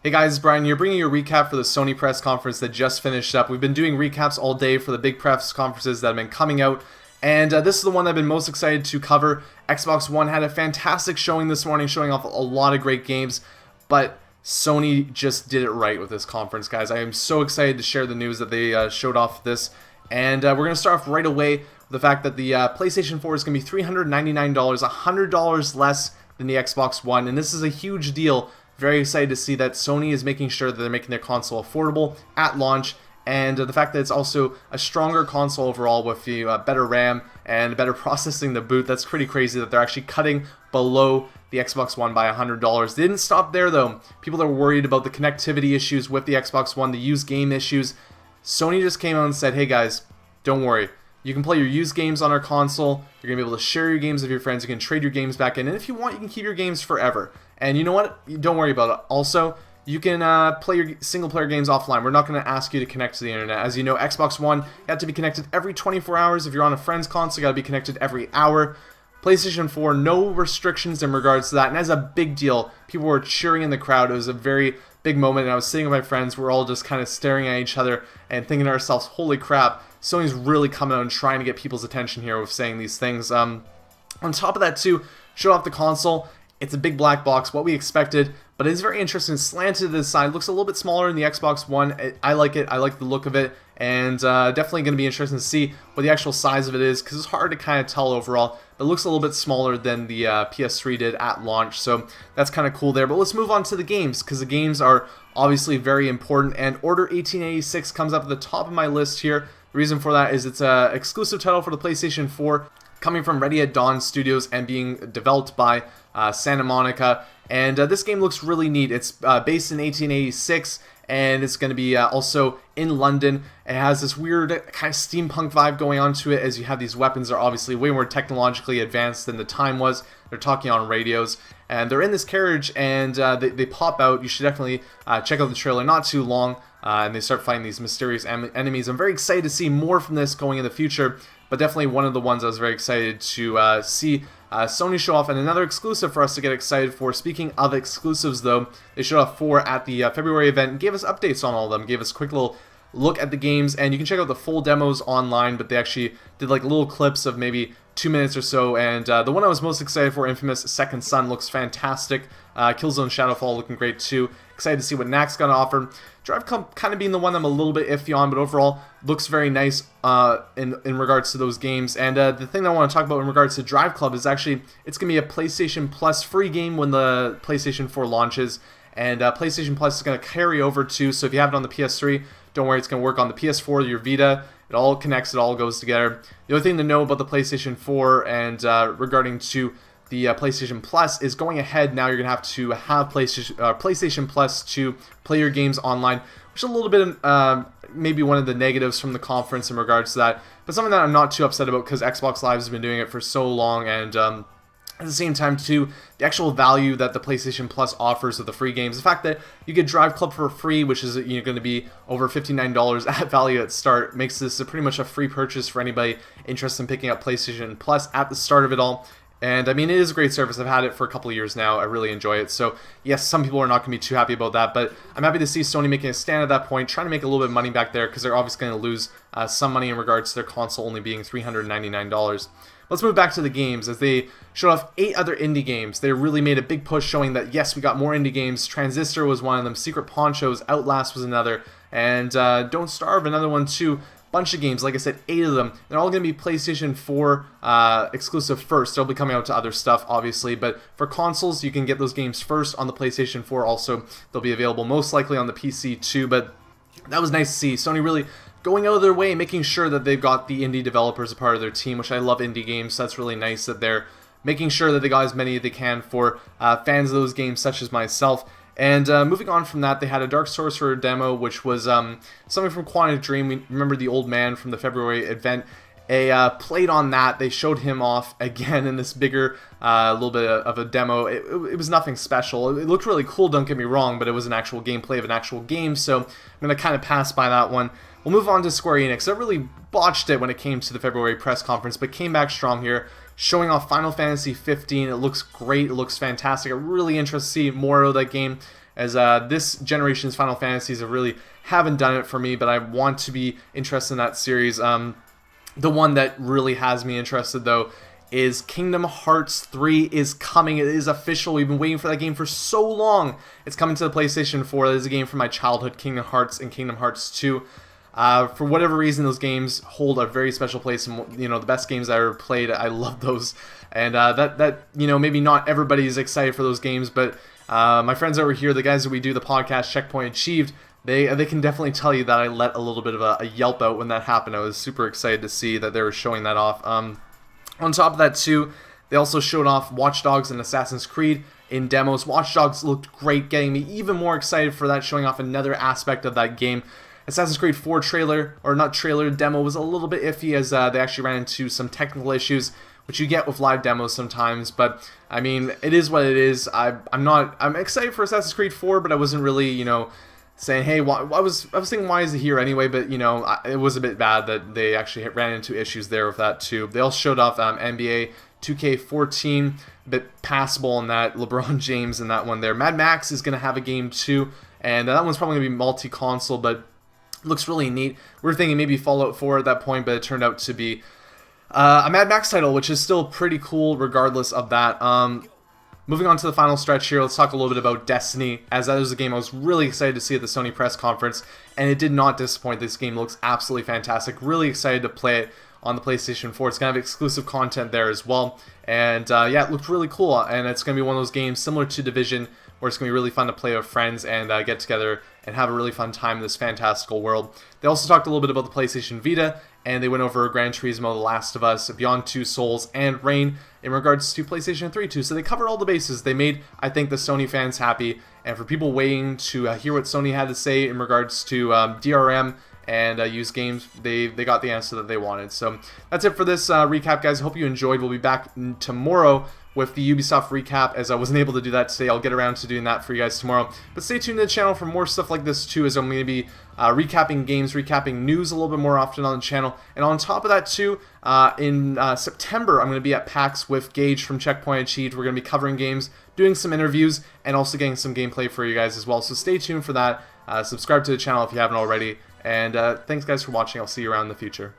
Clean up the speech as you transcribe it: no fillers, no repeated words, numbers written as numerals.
Hey guys, it's Brian here, bringing you a recap for the Sony press conference that just finished up. We've been doing recaps all day for the big press conferences that have been coming out, and this is the one that I've been most excited to cover. Xbox One had a fantastic showing this morning, showing off a lot of great games, but Sony just did it right with this conference, guys. I am so excited to share the news that they showed off this, and we're going to start off right away with the fact that the PlayStation 4 is going to be $399, $100 less than the Xbox One, and this is a huge deal. Very excited to see that Sony is making sure that they're making their console affordable at launch, and the fact that it's also a stronger console overall with the better RAM and better processing the boot. That's pretty crazy that they're actually cutting below the Xbox One by $100. They didn't stop there though. People are worried about the connectivity issues with the Xbox One, the used game issues. Sony just came out and said, hey guys, don't worry. You can play your used games on our console. You're going to be able to share your games with your friends. You can trade your games back in. And if you want, you can keep your games forever. And you know what? Don't worry about it. Also, you can play your single-player games offline. We're not going to ask you to connect to the internet. As you know, Xbox One, you have to be connected every 24 hours. If you're on a friend's console, you got to be connected every hour. PlayStation 4, no restrictions in regards to that. And that's a big deal. People were cheering in the crowd. It was a very big moment. And I was sitting with my friends. We're all just kind of staring at each other and thinking to ourselves, holy crap. Sony's really coming out and trying to get people's attention here with saying these things. On top of that too, show off the console. It's a big black box, what we expected, but it's very interesting. Slanted to the side, looks a little bit smaller than the Xbox One. I like it. I like the look of it, and definitely going to be interesting to see what the actual size of it is, because it's hard to kind of tell overall. But it looks a little bit smaller than the PS3 did at launch, so that's kind of cool there. But let's move on to the games, because the games are obviously very important, and Order 1886 comes up at the top of my list here. The reason for that is it's an exclusive title for the PlayStation 4, coming from Ready at Dawn Studios and being developed by Santa Monica. And this game looks really neat. It's based in 1886, and it's going to be also in London. It has this weird kind of steampunk vibe going on to it, as you have these weapons that are obviously way more technologically advanced than the time was. They're talking on radios, and they're in this carriage, and they pop out. You should definitely check out the trailer. Not too long. And they start fighting these mysterious enemies. I'm very excited to see more from this going in the future, but definitely one of the ones I was very excited to see Sony show off. And another exclusive for us to get excited for. Speaking of exclusives though, they showed off 4 at the February event and gave us updates on all of them, gave us a quick little look at the games, and you can check out the full demos online, but they actually did like little clips of maybe 2 minutes or so, and the one I was most excited for, Infamous Second Son, looks fantastic. Killzone Shadowfall looking great too. Excited to see what Knack's gonna offer. Drive Club kind of being the one I'm a little bit iffy on, but overall looks very nice in regards to those games. And the thing that I want to talk about in regards to Drive Club is actually it's gonna be a PlayStation Plus free game when the PlayStation 4 launches, and PlayStation Plus is gonna carry over too. So if you have it on the PS3, don't worry, it's gonna work on the PS4, your Vita. It all connects, it all goes together. The other thing to know about the PlayStation 4 and regarding to the PlayStation Plus is going ahead now, you're going to have PlayStation Plus to play your games online, which is a little bit maybe one of the negatives from the conference in regards to that, but something that I'm not too upset about because Xbox Live has been doing it for so long, and at the same time too, the actual value that the PlayStation Plus offers of the free games, the fact that you get Drive Club for free, which is going to be over $59 at value at start, makes this pretty much a free purchase for anybody interested in picking up PlayStation Plus at the start of it all. And I mean, it is a great service. I've had it for a couple of years now. I really enjoy it. So yes, some people are not going to be too happy about that, but I'm happy to see Sony making a stand at that point, trying to make a little bit of money back there, because they're obviously going to lose some money in regards to their console only being $399. Let's move back to the games, as they showed off 8 other indie games. They really made a big push showing that yes, we got more indie games. Transistor was one of them, Secret Ponchos, Outlast was another, and Don't Starve, another one too. Bunch of games, like I said, 8 of them. They're all going to be PlayStation 4 exclusive first. They'll be coming out to other stuff, obviously, but for consoles, you can get those games first on the PlayStation 4. Also, they'll be available most likely on the PC too, but that was nice to see. Sony really going out of their way, making sure that they've got the indie developers a part of their team, which I love indie games, so that's really nice that they're making sure that they got as many as they can for fans of those games, such as myself. And moving on from that, they had a Dark Sorcerer demo, which was something from Quantic Dream. We remember the old man from the February event. Played on that. They showed him off again in this bigger little bit of a demo. It was nothing special. It looked really cool, don't get me wrong, but it was an actual gameplay of an actual game, so I'm going to kind of pass by that one. We'll move on to Square Enix. That really botched it when it came to the February press conference, but came back strong here, showing off Final Fantasy 15. It looks great. It looks fantastic. I'm really interested to see more of that game. as this generation's Final Fantasies haven't done it for me, but I want to be interested in that series. The one that really has me interested, though, is Kingdom Hearts 3 is coming. It is official. We've been waiting for that game for so long. It's coming to the PlayStation 4. That is a game from my childhood, Kingdom Hearts and Kingdom Hearts 2. For whatever reason, those games hold a very special place, and the best games I ever played. I love those, and maybe not everybody's excited for those games, but my friends over here, the guys that we do the podcast Checkpoint Achieved, they can definitely tell you that I let a little bit of a yelp out when that happened. I was super excited to see that they were showing that off. On top of that too, they also showed off Watch Dogs and Assassin's Creed in demos. Watch Dogs looked great, getting me even more excited for that, showing off another aspect of that game. Assassin's Creed 4 demo was a little bit iffy, as they actually ran into some technical issues, which you get with live demos sometimes, but I mean, it is what it is. I'm excited for Assassin's Creed 4, but I wasn't really, saying, hey, I was thinking, why is it here anyway? But it was a bit bad that they actually ran into issues there with that too. They also showed off NBA 2K14, a bit passable in that. LeBron James in that one there. Mad Max is going to have a game too, and that one's probably going to be multi-console, but looks really neat. We were thinking maybe Fallout 4 at that point, but it turned out to be a Mad Max title, which is still pretty cool regardless of that. Moving on to the final stretch here, let's talk a little bit about Destiny, as that was a game I was really excited to see at the Sony Press Conference, and it did not disappoint. This game looks absolutely fantastic. Really excited to play it on the PlayStation 4. It's going to have exclusive content there as well, and yeah, it looked really cool, and it's going to be one of those games similar to Division, where it's going to be really fun to play with friends and get together and have a really fun time in this fantastical world. They also talked a little bit about the PlayStation Vita, and they went over Gran Turismo, The Last of Us, Beyond Two Souls, and Reign in regards to PlayStation 3 too. So they covered all the bases. They made, I think, the Sony fans happy, and for people waiting to hear what Sony had to say in regards to DRM and used games, they got the answer that they wanted. So that's it for this recap, guys. I hope you enjoyed. We'll be back tomorrow with the Ubisoft recap, as I wasn't able to do that today. I'll get around to doing that for you guys tomorrow. But stay tuned to the channel for more stuff like this too, as I'm going to be recapping games, recapping news a little bit more often on the channel. And on top of that too, in September, I'm going to be at PAX with Gage from Checkpoint Achieved. We're going to be covering games, doing some interviews, and also getting some gameplay for you guys as well. So stay tuned for that. Subscribe to the channel if you haven't already. And thanks guys for watching. I'll see you around in the future.